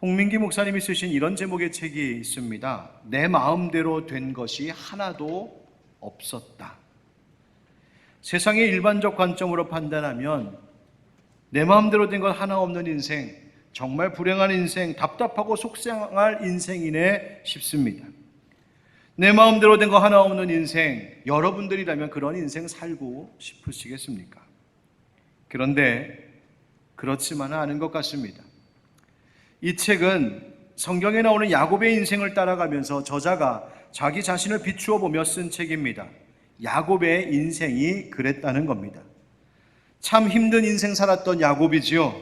홍민기 목사님이 쓰신 이런 제목의 책이 있습니다. 내 마음대로 된 것이 하나도 없었다. 세상의 일반적 관점으로 판단하면 내 마음대로 된 것 하나 없는 인생, 정말 불행한 인생, 답답하고 속상할 인생이네 싶습니다. 내 마음대로 된 거 하나 없는 인생, 여러분들이라면 그런 인생 살고 싶으시겠습니까? 그런데 그렇지만은 않은 것 같습니다. 이 책은 성경에 나오는 야곱의 인생을 따라가면서 저자가 자기 자신을 비추어 보며 쓴 책입니다. 야곱의 인생이 그랬다는 겁니다. 참 힘든 인생 살았던 야곱이지요.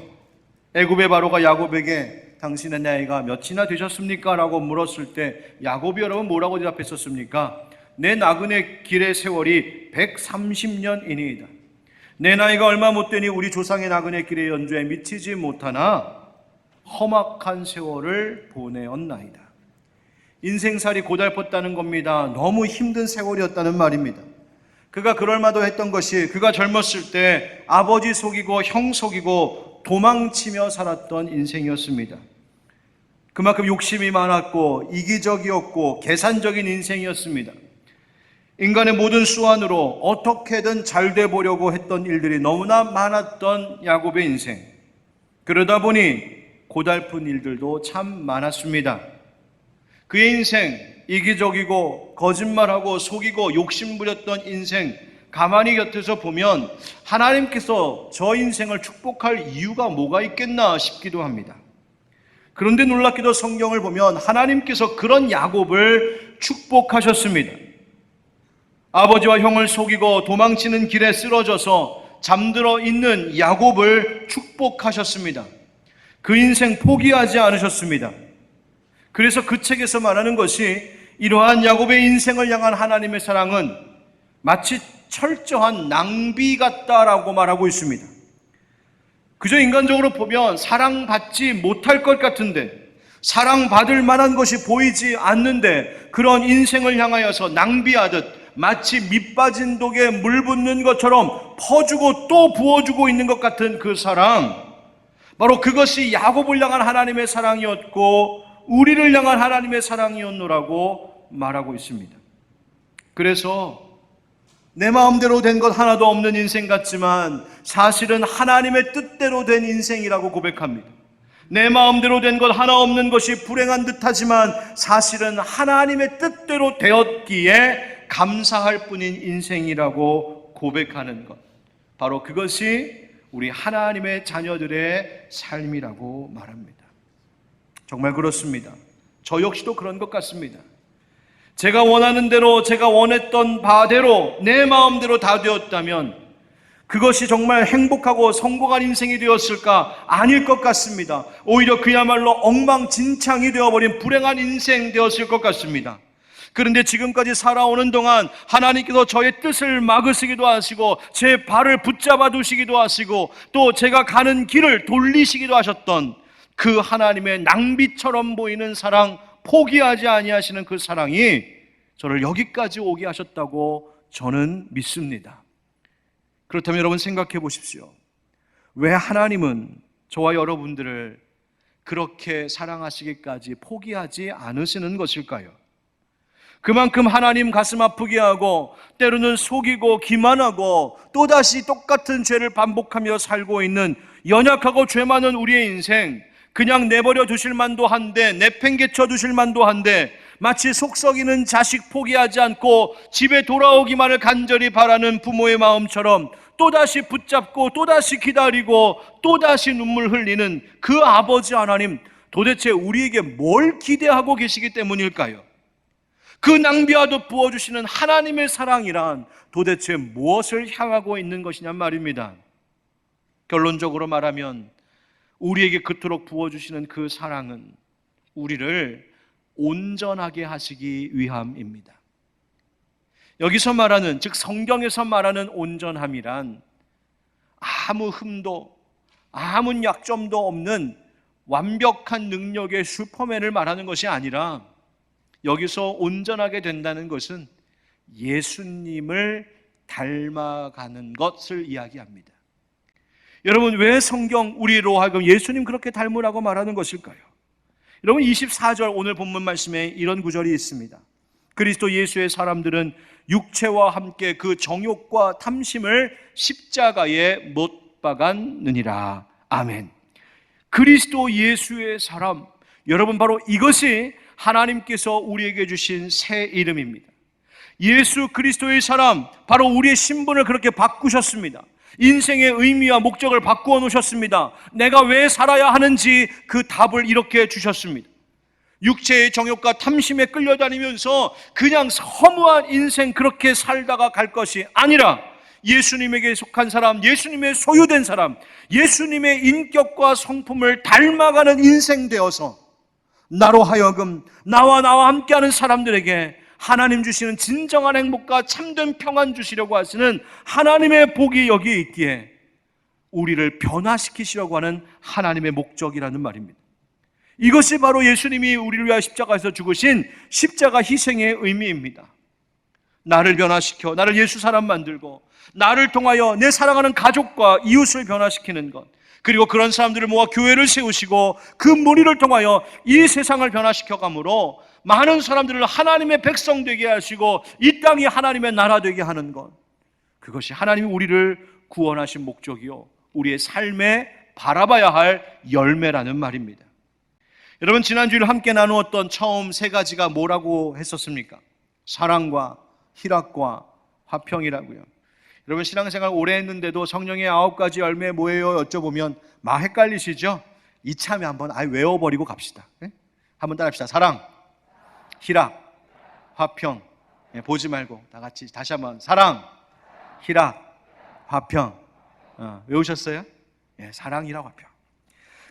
애굽의 바로가 야곱에게 당신의 나이가 몇이나 되셨습니까? 라고 물었을 때 야곱이 여러분 뭐라고 대답했었습니까? 내 나그네 길의 세월이 130년이니이다. 내 나이가 얼마 못 되니 우리 조상의 나그네 길의 연주에 미치지 못하나 험악한 세월을 보내었나이다. 인생살이 고달팠다는 겁니다. 너무 힘든 세월이었다는 말입니다. 그가 그럴 만도 했던 것이 그가 젊었을 때 아버지 속이고 형 속이고 도망치며 살았던 인생이었습니다. 그만큼 욕심이 많았고 이기적이었고 계산적인 인생이었습니다. 인간의 모든 수완으로 어떻게든 잘 돼 보려고 했던 일들이 너무나 많았던 야곱의 인생. 그러다 보니 고달픈 일들도 참 많았습니다. 그의 인생, 이기적이고 거짓말하고 속이고 욕심부렸던 인생, 가만히 곁에서 보면 하나님께서 저 인생을 축복할 이유가 뭐가 있겠나 싶기도 합니다. 그런데 놀랍게도 성경을 보면 하나님께서 그런 야곱을 축복하셨습니다. 아버지와 형을 속이고 도망치는 길에 쓰러져서 잠들어 있는 야곱을 축복하셨습니다. 그 인생 포기하지 않으셨습니다. 그래서 그 책에서 말하는 것이 이러한 야곱의 인생을 향한 하나님의 사랑은 마치 철저한 낭비 같다라고 말하고 있습니다. 그저 인간적으로 보면 사랑받지 못할 것 같은데, 사랑받을 만한 것이 보이지 않는데 그런 인생을 향하여서 낭비하듯 마치 밑 빠진 독에 물 붓는 것처럼 퍼주고 또 부어주고 있는 것 같은 그 사랑, 바로 그것이 야곱을 향한 하나님의 사랑이었고 우리를 향한 하나님의 사랑이었노라고 말하고 있습니다. 그래서 내 마음대로 된 것 하나도 없는 인생 같지만 사실은 하나님의 뜻대로 된 인생이라고 고백합니다. 내 마음대로 된 것 하나 없는 것이 불행한 듯하지만 사실은 하나님의 뜻대로 되었기에 감사할 뿐인 인생이라고 고백하는 것, 바로 그것이 우리 하나님의 자녀들의 삶이라고 말합니다. 정말 그렇습니다. 저 역시도 그런 것 같습니다. 제가 원하는 대로, 제가 원했던 바대로 내 마음대로 다 되었다면 그것이 정말 행복하고 성공한 인생이 되었을까? 아닐 것 같습니다. 오히려 그야말로 엉망진창이 되어버린 불행한 인생 되었을 것 같습니다. 그런데 지금까지 살아오는 동안 하나님께서 저의 뜻을 막으시기도 하시고 제 발을 붙잡아 두시기도 하시고 또 제가 가는 길을 돌리시기도 하셨던 그 하나님의 낭비처럼 보이는 사랑, 포기하지 아니하시는 그 사랑이 저를 여기까지 오게 하셨다고 저는 믿습니다. 그렇다면 여러분 생각해 보십시오. 왜 하나님은 저와 여러분들을 그렇게 사랑하시기까지 포기하지 않으시는 것일까요? 그만큼 하나님 가슴 아프게 하고 때로는 속이고 기만하고 또다시 똑같은 죄를 반복하며 살고 있는 연약하고 죄 많은 우리의 인생, 그냥 내버려 두실 만도 한데, 내팽개쳐 두실 만도 한데 마치 속 썩이는 자식 포기하지 않고 집에 돌아오기만을 간절히 바라는 부모의 마음처럼 또다시 붙잡고 또다시 기다리고 또다시 눈물 흘리는 그 아버지 하나님, 도대체 우리에게 뭘 기대하고 계시기 때문일까요? 그 낭비하듯 부어주시는 하나님의 사랑이란 도대체 무엇을 향하고 있는 것이냐 말입니다. 결론적으로 말하면 우리에게 그토록 부어주시는 그 사랑은 우리를 온전하게 하시기 위함입니다. 여기서 말하는, 즉 성경에서 말하는 온전함이란 아무 흠도 아무 약점도 없는 완벽한 능력의 슈퍼맨을 말하는 것이 아니라 여기서 온전하게 된다는 것은 예수님을 닮아가는 것을 이야기합니다. 여러분, 왜 성경 우리로 하여금 예수님 그렇게 닮으라고 말하는 것일까요? 여러분 24절 오늘 본문 말씀에 이런 구절이 있습니다. 그리스도 예수의 사람들은 육체와 함께 그 정욕과 탐심을 십자가에 못 박았느니라. 아멘. 그리스도 예수의 사람, 여러분 바로 이것이 하나님께서 우리에게 주신 새 이름입니다. 예수 그리스도의 사람, 바로 우리의 신분을 그렇게 바꾸셨습니다. 인생의 의미와 목적을 바꾸어 놓으셨습니다. 내가 왜 살아야 하는지 그 답을 이렇게 주셨습니다. 육체의 정욕과 탐심에 끌려다니면서 그냥 허무한 인생 그렇게 살다가 갈 것이 아니라 예수님에게 속한 사람, 예수님의 소유된 사람, 예수님의 인격과 성품을 닮아가는 인생 되어서 나로 하여금 나와 함께하는 사람들에게 하나님 주시는 진정한 행복과 참된 평안 주시려고 하시는 하나님의 복이 여기에 있기에 우리를 변화시키시려고 하는 하나님의 목적이라는 말입니다. 이것이 바로 예수님이 우리를 위하여 십자가에서 죽으신 십자가 희생의 의미입니다. 나를 변화시켜 나를 예수 사람 만들고 나를 통하여 내 사랑하는 가족과 이웃을 변화시키는 것, 그리고 그런 사람들을 모아 교회를 세우시고 그 무리를 통하여 이 세상을 변화시켜 가므로 많은 사람들을 하나님의 백성 되게 하시고 이 땅이 하나님의 나라 되게 하는 것, 그것이 하나님이 우리를 구원하신 목적이요 우리의 삶에 바라봐야 할 열매라는 말입니다. 여러분 지난주에 함께 나누었던 처음 세 가지가 뭐라고 했었습니까? 사랑과 희락과 화평이라고요. 여러분 신앙생활 오래 했는데도 성령의 9가지 열매 뭐예요? 여쭤보면 막 헷갈리시죠? 이참에 한번 아예 외워버리고 갑시다. 네? 한번 따라합시다. 사랑, 희락, 화평. 네, 보지 말고 다 같이 다시 한번 사랑, 희락, 화평. 외우셨어요? 네, 사랑, 희락, 화평.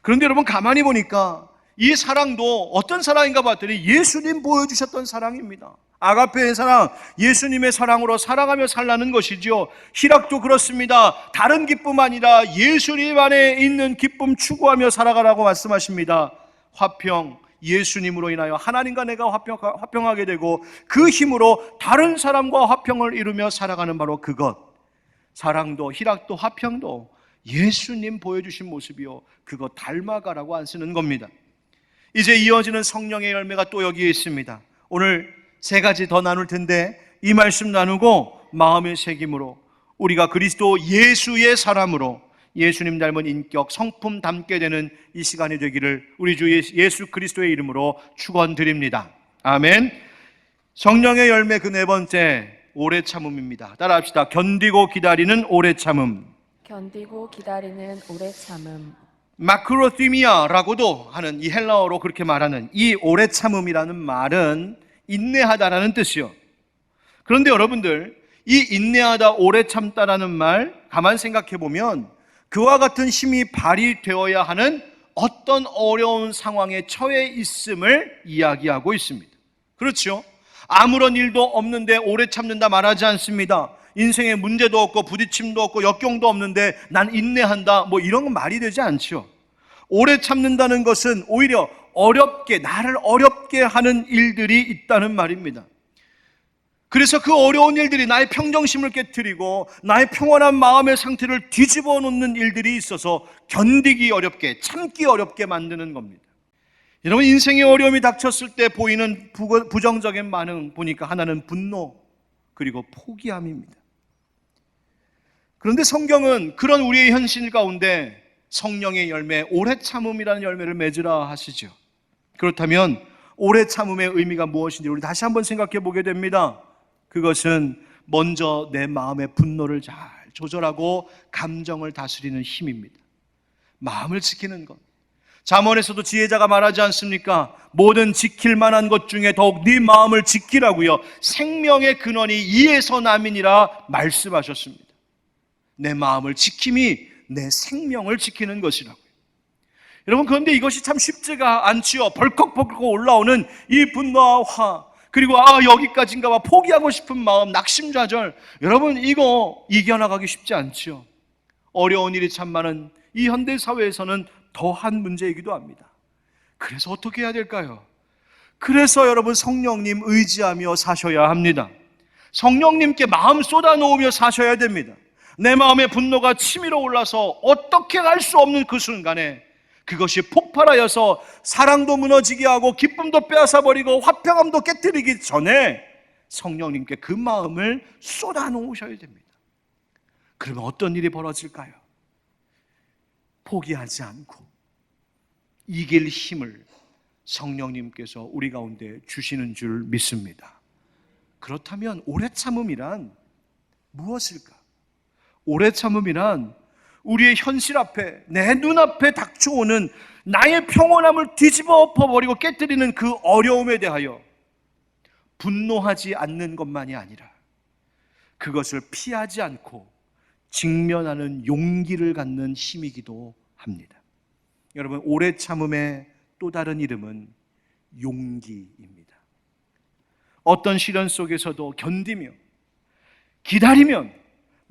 그런데 여러분 가만히 보니까 이 사랑도 어떤 사랑인가 봤더니 예수님 보여주셨던 사랑입니다. 아가페의 사랑, 예수님의 사랑으로 사랑하며 살라는 것이죠. 희락도 그렇습니다. 다른 기쁨 아니라 예수님 안에 있는 기쁨 추구하며 살아가라고 말씀하십니다. 화평, 예수님으로 인하여 하나님과 내가 화평하게 되고 그 힘으로 다른 사람과 화평을 이루며 살아가는 바로 그것. 사랑도 희락도 화평도 예수님 보여주신 모습이요 그거 닮아가라고 안 쓰는 겁니다. 이제 이어지는 성령의 열매가 또 여기에 있습니다. 오늘 세 가지 더 나눌 텐데 이 말씀 나누고 마음의 새김으로 우리가 그리스도 예수의 사람으로 예수님 닮은 인격, 성품 담게 되는 이 시간이 되기를 우리 주 예수 그리스도의 이름으로 축원드립니다. 아멘. 성령의 열매 그 네 번째, 오래 참음입니다. 따라합시다. 견디고 기다리는 오래 참음. 견디고 기다리는 오래 참음. 마크로티미아라고도 하는 이 헬라어로 그렇게 말하는 이 오래 참음이라는 말은 인내하다라는 뜻이요. 그런데 여러분들 이 인내하다 오래 참다라는 말 가만 생각해 보면 그와 같은 힘이 발휘되어야 하는 어떤 어려운 상황에 처해 있음을 이야기하고 있습니다. 그렇죠? 아무런 일도 없는데 오래 참는다 말하지 않습니다. 인생에 문제도 없고 부딪힘도 없고 역경도 없는데 난 인내한다 뭐 이런 건 말이 되지 않죠. 오래 참는다는 것은 오히려 어렵게, 나를 어렵게 하는 일들이 있다는 말입니다. 그래서 그 어려운 일들이 나의 평정심을 깨트리고 나의 평온한 마음의 상태를 뒤집어 놓는 일들이 있어서 견디기 어렵게, 참기 어렵게 만드는 겁니다. 여러분 인생의 어려움이 닥쳤을 때 보이는 부정적인 반응 보니까 하나는 분노 그리고 포기함입니다. 그런데 성경은 그런 우리의 현실 가운데 성령의 열매, 오래 참음이라는 열매를 맺으라 하시죠. 그렇다면 오래 참음의 의미가 무엇인지 우리 다시 한번 생각해 보게 됩니다. 그것은 먼저 내 마음의 분노를 잘 조절하고 감정을 다스리는 힘입니다. 마음을 지키는 것. 잠언에서도 지혜자가 말하지 않습니까? 모든 지킬 만한 것 중에 더욱 네 마음을 지키라고요. 생명의 근원이 이에서 남이니라 말씀하셨습니다. 내 마음을 지킴이 내 생명을 지키는 것이라고요. 여러분 그런데 이것이 참 쉽지가 않지요. 벌컥벌컥 올라오는 이 분노와 화, 그리고 여기까지인가 봐 포기하고 싶은 마음, 낙심좌절, 여러분 이거 이겨나가기 쉽지 않지요. 어려운 일이 참 많은 이 현대사회에서는 더한 문제이기도 합니다. 그래서 어떻게 해야 될까요? 그래서 여러분 성령님 의지하며 사셔야 합니다. 성령님께 마음 쏟아놓으며 사셔야 됩니다. 내 마음의 분노가 치밀어 올라서 어떻게 할 수 없는 그 순간에 그것이 폭발하여서 사랑도 무너지게 하고 기쁨도 빼앗아버리고 화평함도 깨뜨리기 전에 성령님께 그 마음을 쏟아놓으셔야 됩니다. 그러면 어떤 일이 벌어질까요? 포기하지 않고 이길 힘을 성령님께서 우리 가운데 주시는 줄 믿습니다. 그렇다면 오래 참음이란 무엇일까? 오래 참음이란 우리의 현실 앞에, 내 눈앞에 닥쳐오는 나의 평온함을 뒤집어 엎어버리고 깨뜨리는 그 어려움에 대하여 분노하지 않는 것만이 아니라 그것을 피하지 않고 직면하는 용기를 갖는 힘이기도 합니다. 여러분, 오래 참음의 또 다른 이름은 용기입니다. 어떤 시련 속에서도 견디며 기다리면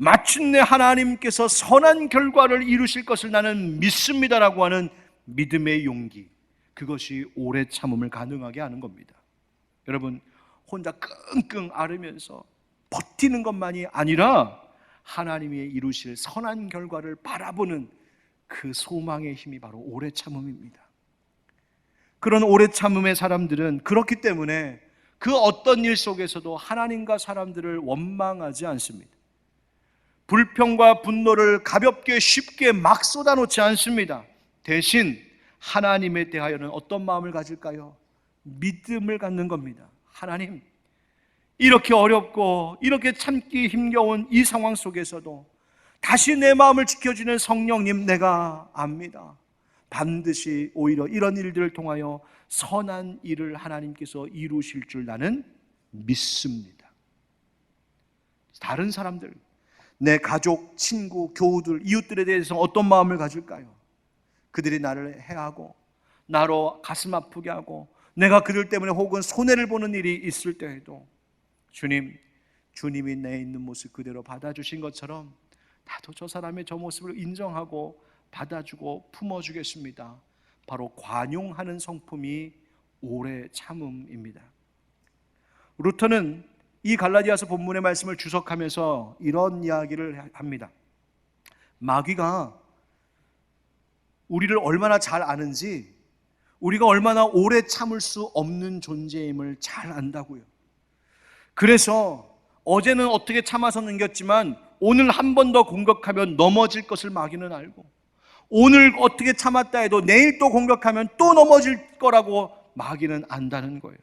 마침내 하나님께서 선한 결과를 이루실 것을 나는 믿습니다라고 하는 믿음의 용기, 그것이 오래 참음을 가능하게 하는 겁니다. 여러분, 혼자 끙끙 앓으면서 버티는 것만이 아니라 하나님이 이루실 선한 결과를 바라보는 그 소망의 힘이 바로 오래 참음입니다. 그런 오래 참음의 사람들은 그렇기 때문에 그 어떤 일 속에서도 하나님과 사람들을 원망하지 않습니다. 불평과 분노를 가볍게 쉽게 막 쏟아놓지 않습니다. 대신 하나님에 대하여는 어떤 마음을 가질까요? 믿음을 갖는 겁니다. 하나님, 이렇게 어렵고 이렇게 참기 힘겨운 이 상황 속에서도 다시 내 마음을 지켜주는 성령님, 내가 압니다. 반드시 오히려 이런 일들을 통하여 선한 일을 하나님께서 이루실 줄 나는 믿습니다. 다른 사람들, 내 가족, 친구, 교우들, 이웃들에 대해서 어떤 마음을 가질까요? 그들이 나를 해하고 나로 가슴 아프게 하고 내가 그들 때문에 혹은 손해를 보는 일이 있을 때에도 주님이 내 있는 모습 그대로 받아주신 것처럼 나도 저 사람의 저 모습을 인정하고 받아주고 품어주겠습니다. 바로 관용하는 성품이 오래 참음입니다. 루터는 이 갈라디아서 본문의 말씀을 주석하면서 이런 이야기를 합니다. 마귀가 우리를 얼마나 잘 아는지, 우리가 얼마나 오래 참을 수 없는 존재임을 잘 안다고요. 그래서 어제는 어떻게 참아서 넘겼지만 오늘 한 번 더 공격하면 넘어질 것을 마귀는 알고, 오늘 어떻게 참았다 해도 내일 또 공격하면 또 넘어질 거라고 마귀는 안다는 거예요.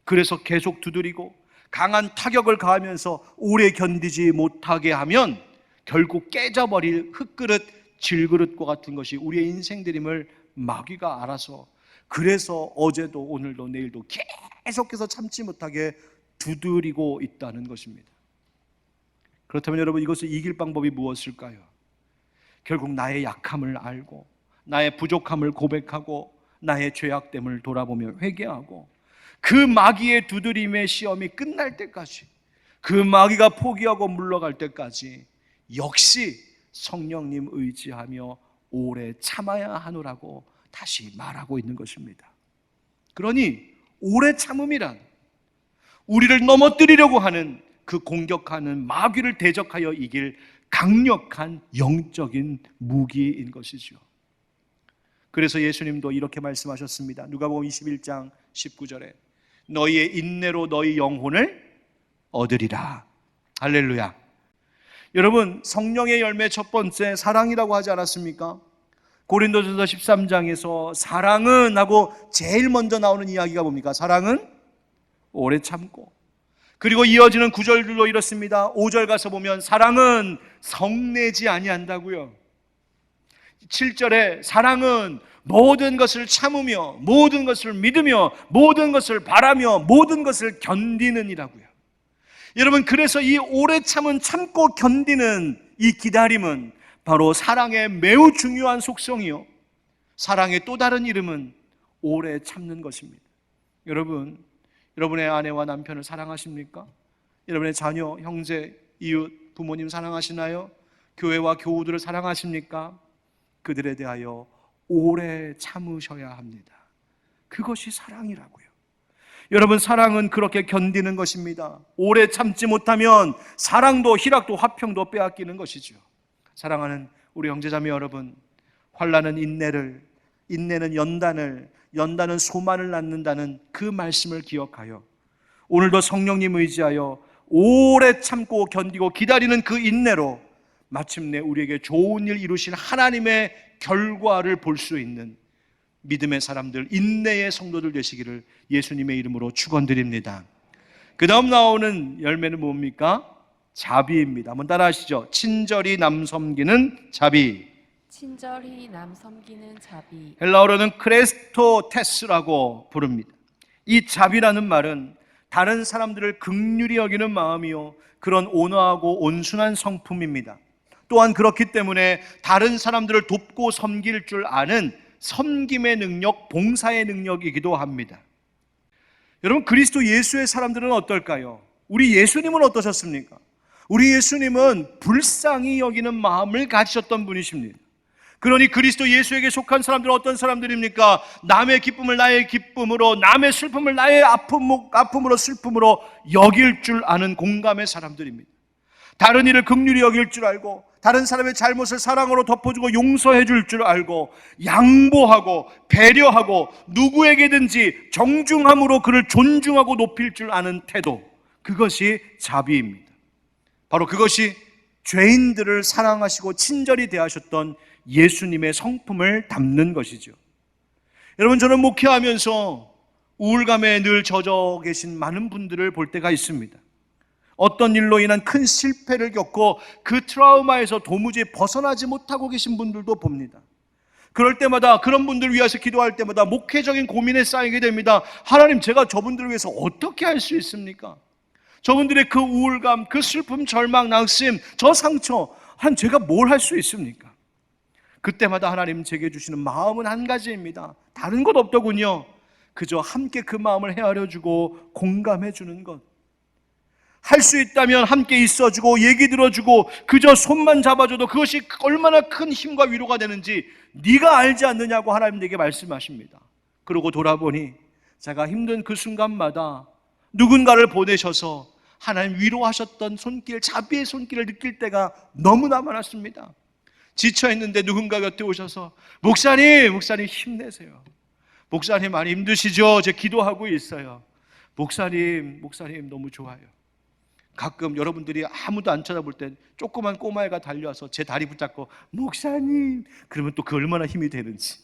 그래서 계속 두드리고 강한 타격을 가하면서 오래 견디지 못하게 하면 결국 깨져버릴 흙그릇, 질그릇과 같은 것이 우리의 인생들임을 마귀가 알아서, 그래서 어제도 오늘도 내일도 계속해서 참지 못하게 두드리고 있다는 것입니다. 그렇다면 여러분, 이것을 이길 방법이 무엇일까요? 결국 나의 약함을 알고 나의 부족함을 고백하고 나의 죄악됨을 돌아보며 회개하고 그 마귀의 두드림의 시험이 끝날 때까지, 그 마귀가 포기하고 물러갈 때까지 역시 성령님 의지하며 오래 참아야 하노라고 다시 말하고 있는 것입니다. 그러니 오래 참음이란 우리를 넘어뜨리려고 하는 그 공격하는 마귀를 대적하여 이길 강력한 영적인 무기인 것이죠. 그래서 예수님도 이렇게 말씀하셨습니다. 누가복음 21장 19절에 너희의 인내로 너희 영혼을 얻으리라. 할렐루야. 여러분, 성령의 열매 첫 번째 사랑이라고 하지 않았습니까? 고린도전서 13장에서 사랑은 하고 제일 먼저 나오는 이야기가 뭡니까? 사랑은 오래 참고, 그리고 이어지는 구절들도 이렇습니다. 5절 가서 보면 사랑은 성내지 아니한다고요. 7절에 사랑은 모든 것을 참으며 모든 것을 믿으며 모든 것을 바라며 모든 것을 견디는 이라고요. 여러분, 그래서 이 오래 참은, 참고 견디는 이 기다림은 바로 사랑의 매우 중요한 속성이요, 사랑의 또 다른 이름은 오래 참는 것입니다. 여러분, 여러분의 아내와 남편을 사랑하십니까? 여러분의 자녀, 형제, 이웃, 부모님 사랑하시나요? 교회와 교우들을 사랑하십니까? 그들에 대하여 오래 참으셔야 합니다. 그것이 사랑이라고요. 여러분, 사랑은 그렇게 견디는 것입니다. 오래 참지 못하면 사랑도 희락도 화평도 빼앗기는 것이죠. 사랑하는 우리 형제자매 여러분, 환난은 인내를, 인내는 연단은 소만을 낳는다는 그 말씀을 기억하여 오늘도 성령님 의지하여 오래 참고 견디고 기다리는 그 인내로 마침내 우리에게 좋은 일 이루신 하나님의 결과를 볼 수 있는 믿음의 사람들, 인내의 성도들 되시기를 예수님의 이름으로 축원드립니다. 그 다음 나오는 열매는 뭡니까? 자비입니다. 한번 따라 하시죠. 친절히 남 섬기는 자비. 친절히 남 섬기는 자비. 헬라어로는 크레스토테스라고 부릅니다. 이 자비라는 말은 다른 사람들을 긍휼히 여기는 마음이요, 그런 온화하고 온순한 성품입니다. 또한 그렇기 때문에 다른 사람들을 돕고 섬길 줄 아는 섬김의 능력, 봉사의 능력이기도 합니다. 여러분, 그리스도 예수의 사람들은 어떨까요? 우리 예수님은 어떠셨습니까? 우리 예수님은 불쌍히 여기는 마음을 가지셨던 분이십니다. 그러니 그리스도 예수에게 속한 사람들은 어떤 사람들입니까? 남의 기쁨을 나의 기쁨으로, 남의 슬픔을 나의 아픔으로 슬픔으로 여길 줄 아는 공감의 사람들입니다. 다른 일을 긍휼히 여길 줄 알고, 다른 사람의 잘못을 사랑으로 덮어주고 용서해 줄 줄 알고, 양보하고 배려하고 누구에게든지 정중함으로 그를 존중하고 높일 줄 아는 태도, 그것이 자비입니다. 바로 그것이 죄인들을 사랑하시고 친절히 대하셨던 예수님의 성품을 담는 것이죠. 여러분, 저는 목회하면서 우울감에 늘 젖어 계신 많은 분들을 볼 때가 있습니다. 어떤 일로 인한 큰 실패를 겪고 그 트라우마에서 도무지 벗어나지 못하고 계신 분들도 봅니다. 그럴 때마다, 그런 분들을 위해서 기도할 때마다 목회적인 고민에 쌓이게 됩니다. 하나님, 제가 저분들을 위해서 어떻게 할 수 있습니까? 저분들의 그 우울감, 그 슬픔, 절망, 낙심, 저 상처, 하나님, 제가 뭘 할 수 있습니까? 그때마다 하나님 제게 주시는 마음은 한 가지입니다. 다른 것 없더군요. 그저 함께 그 마음을 헤아려주고 공감해주는 것. 할 수 있다면 함께 있어주고 얘기 들어주고 그저 손만 잡아줘도 그것이 얼마나 큰 힘과 위로가 되는지 네가 알지 않느냐고 하나님 내게 말씀하십니다. 그러고 돌아보니 제가 힘든 그 순간마다 누군가를 보내셔서 하나님 위로하셨던 손길, 자비의 손길을 느낄 때가 너무나 많았습니다. 지쳐있는데 누군가 곁에 오셔서 목사님 힘내세요. 목사님 많이 힘드시죠? 제가 기도하고 있어요. 목사님 너무 좋아요. 가끔 여러분들이 아무도 안 쳐다볼 땐 조그만 꼬마애가 달려와서 제 다리 붙잡고 목사님, 그러면 또 그 얼마나 힘이 되는지.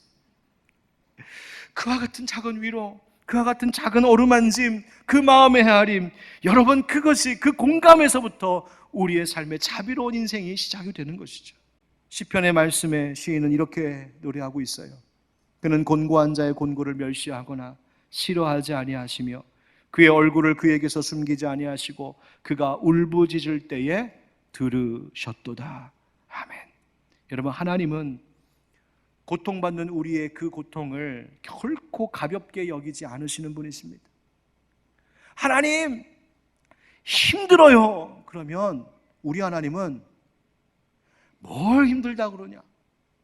그와 같은 작은 위로, 그와 같은 작은 어루만짐, 그 마음의 헤아림, 여러분, 그것이, 그 공감에서부터 우리의 삶의 자비로운 인생이 시작이 되는 것이죠. 시편의 말씀에 시인은 이렇게 노래하고 있어요. 그는 곤고한 자의 곤고를 멸시하거나 싫어하지 아니하시며 그의 얼굴을 그에게서 숨기지 아니하시고 그가 울부짖을 때에 들으셨도다. 아멘. 여러분, 하나님은 고통받는 우리의 그 고통을 결코 가볍게 여기지 않으시는 분이십니다. 하나님, 힘들어요. 그러면 우리 하나님은 뭘 힘들다 그러냐?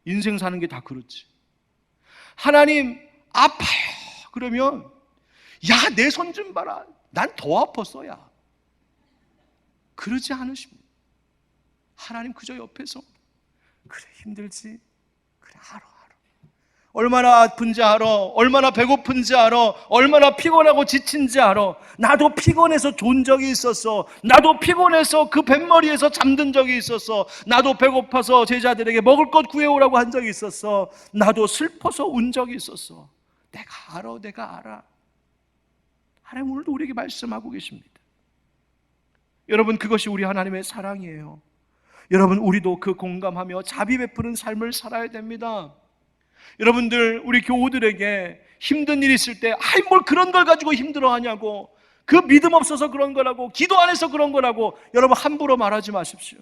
인생 사는 게 다 그렇지. 하나님, 아파요. 그러면 야, 내 손 좀 봐라. 난 더 아팠어, 야. 그러지 않으십니다. 하나님 그저 옆에서 그래, 힘들지? 그래, 알아. 얼마나 아픈지 알아. 얼마나 배고픈지 알아. 얼마나 피곤하고 지친지 알아. 나도 피곤해서 존 적이 있었어. 나도 피곤해서 그 뱃머리에서 잠든 적이 있었어. 나도 배고파서 제자들에게 먹을 것 구해오라고 한 적이 있었어. 나도 슬퍼서 운 적이 있었어. 내가 알아. 하나님 오늘도 우리에게 말씀하고 계십니다. 여러분, 그것이 우리 하나님의 사랑이에요. 여러분, 우리도 그 공감하며 자비 베푸는 삶을 살아야 됩니다. 여러분들, 우리 교우들에게 힘든 일이 있을 때 아이, 뭘 그런 걸 가지고 힘들어하냐고, 그 믿음 없어서 그런 거라고, 기도 안 해서 그런 거라고, 여러분 함부로 말하지 마십시오.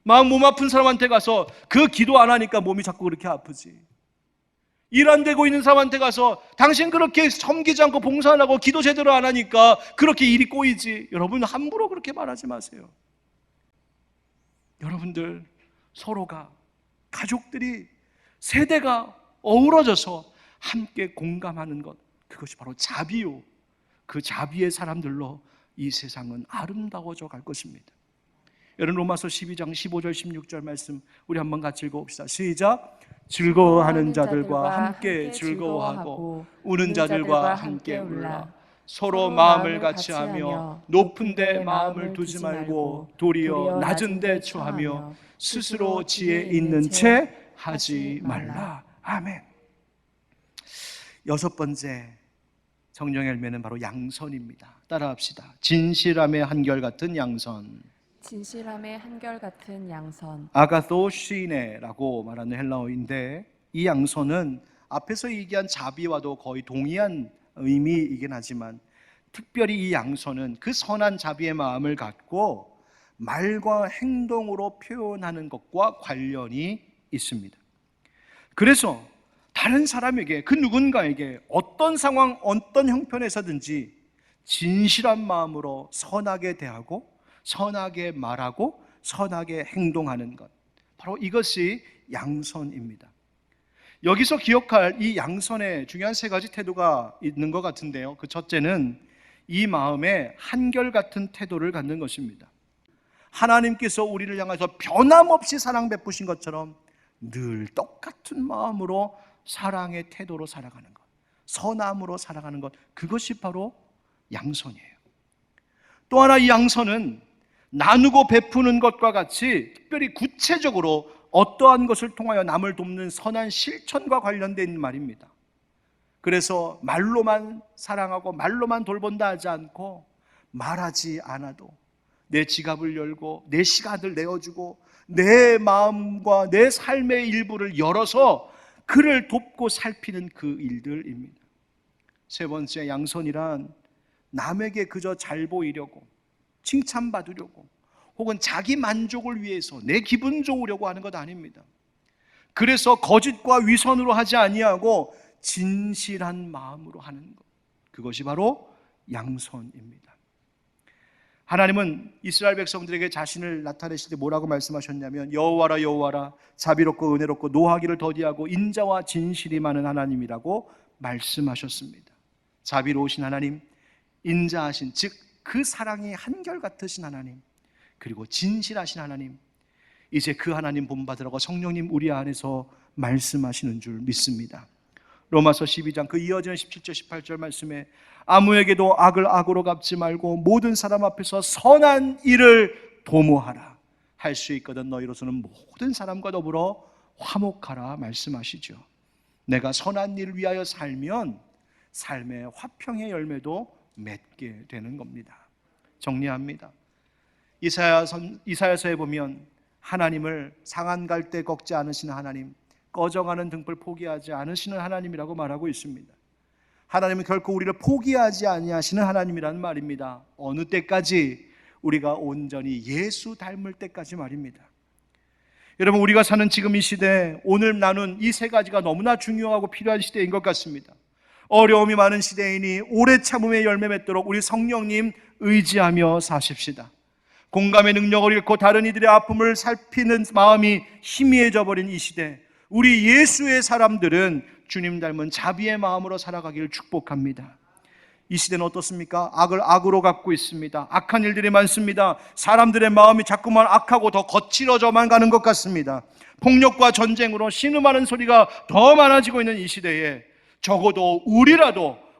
몸 아픈 사람한테 가서 그 기도 안 하니까 몸이 자꾸 그렇게 아프지. 일 안 되고 있는 사람한테 가서 당신 그렇게 섬기지 않고 봉사 안 하고 기도 제대로 안 하니까 그렇게 일이 꼬이지. 여러분, 함부로 그렇게 말하지 마세요. 여러분들, 서로가, 가족들이, 세대가 어우러져서 함께 공감하는 것, 그것이 바로 자비요. 그 자비의 사람들로 이 세상은 아름다워져 갈 것입니다. 여러분, 로마서 12장 15절 16절 말씀 우리 한번 같이 읽어봅시다. 시작. 즐거워하는 자들과 함께 즐거워하고 우는 자들과 함께 울라. 서로 마음을 같이하며 높은 데 마음을 두지 말고 도리어 낮은 데 처하며 스스로 지혜 있는 채 하지 말라. 아멘. 여섯 번째 성령의 열매는 바로 양선입니다. 따라합시다. 진실함의 한결같은 양선. 진실함의 한결같은 양선. 아가토시네라고 말하는 헬라어인데, 이 양선은 앞에서 얘기한 자비와도 거의 동의한 의미이긴 하지만 특별히 이 양선은 그 선한 자비의 마음을 갖고 말과 행동으로 표현하는 것과 관련이 있습니다. 그래서 다른 사람에게, 그 누군가에게 어떤 상황, 어떤 형편에서든지 진실한 마음으로 선하게 대하고 선하게 말하고 선하게 행동하는 것, 바로 이것이 양선입니다. 여기서 기억할 이 양선에 중요한 세 가지 태도가 있는 것 같은데요, 그 첫째는 이 마음에 한결같은 태도를 갖는 것입니다. 하나님께서 우리를 향해서 변함없이 사랑 베푸신 것처럼 늘 똑같은 마음으로 사랑의 태도로 살아가는 것, 선함으로 살아가는 것, 그것이 바로 양선이에요. 또 하나, 이 양선은 나누고 베푸는 것과 같이 특별히 구체적으로 어떠한 것을 통하여 남을 돕는 선한 실천과 관련된 말입니다. 그래서 말로만 사랑하고 말로만 돌본다 하지 않고, 말하지 않아도 내 지갑을 열고 내 시간을 내어주고 내 마음과 내 삶의 일부를 열어서 그를 돕고 살피는 그 일들입니다. 세 번째, 양선이란 남에게 그저 잘 보이려고, 칭찬받으려고, 혹은 자기 만족을 위해서 내 기분 좋으려고 하는 것 아닙니다. 그래서 거짓과 위선으로 하지 아니하고 진실한 마음으로 하는 것, 그것이 바로 양선입니다. 하나님은 이스라엘 백성들에게 자신을 나타내실 때 뭐라고 말씀하셨냐면, 여호와라 여호와라 자비롭고 은혜롭고 노하기를 더디하고 인자와 진실이 많은 하나님이라고 말씀하셨습니다. 자비로우신 하나님, 인자하신, 즉 그 사랑이 한결같으신 하나님, 그리고 진실하신 하나님, 이제 그 하나님 본받으라고 성령님 우리 안에서 말씀하시는 줄 믿습니다. 로마서 12장 그 이어지는 17절 18절 말씀에, 아무에게도 악을 악으로 갚지 말고 모든 사람 앞에서 선한 일을 도모하라. 할 수 있거든 너희로서는 모든 사람과 더불어 화목하라 말씀하시죠. 내가 선한 일을 위하여 살면 삶의 화평의 열매도 맺게 되는 겁니다. 정리합니다. 이사야서에 보면 하나님을 상한 갈 때 꺾지 않으시는 하나님, 꺼져가는 등불 포기하지 않으시는 하나님이라고 말하고 있습니다. 하나님은 결코 우리를 포기하지 아니하시는 하나님이라는 말입니다. 어느 때까지? 우리가 온전히 예수 닮을 때까지 말입니다. 여러분, 우리가 사는 지금 이 시대, 오늘 나눈 이 세 가지가 너무나 중요하고 필요한 시대인 것 같습니다. 어려움이 많은 시대이니 오래 참음의 열매 맺도록 우리 성령님 의지하며 사십시다. 공감의 능력을 잃고 다른 이들의 아픔을 살피는 마음이 희미해져 버린 이 시대, 우리 예수의 사람들은 주님 닮은 자비의 마음으로 살아가기를 축복합니다. 이 시대는 어떻습니까? 악을 악으로 갚고 있습니다. 악한 일들이 많습니다. 사람들의 마음이 자꾸만 악하고 더 거칠어져만 가는 것 같습니다. 폭력과 전쟁으로 신음하는 소리가 더 많아지고 있는 이 시대에 적어도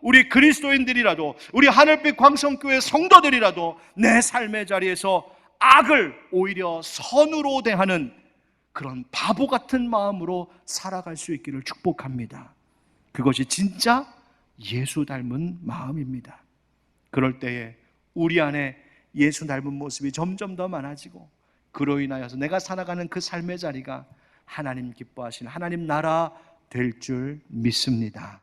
우리 그리스도인들이라도, 우리 하늘빛 광성교회 성도들이라도 내 삶의 자리에서 악을 오히려 선으로 대하는 그런 바보 같은 마음으로 살아갈 수 있기를 축복합니다. 그것이 진짜 예수 닮은 마음입니다. 그럴 때에 우리 안에 예수 닮은 모습이 점점 더 많아지고, 그로 인하여서 내가 살아가는 그 삶의 자리가 하나님 기뻐하시는 하나님 나라 될 줄 믿습니다.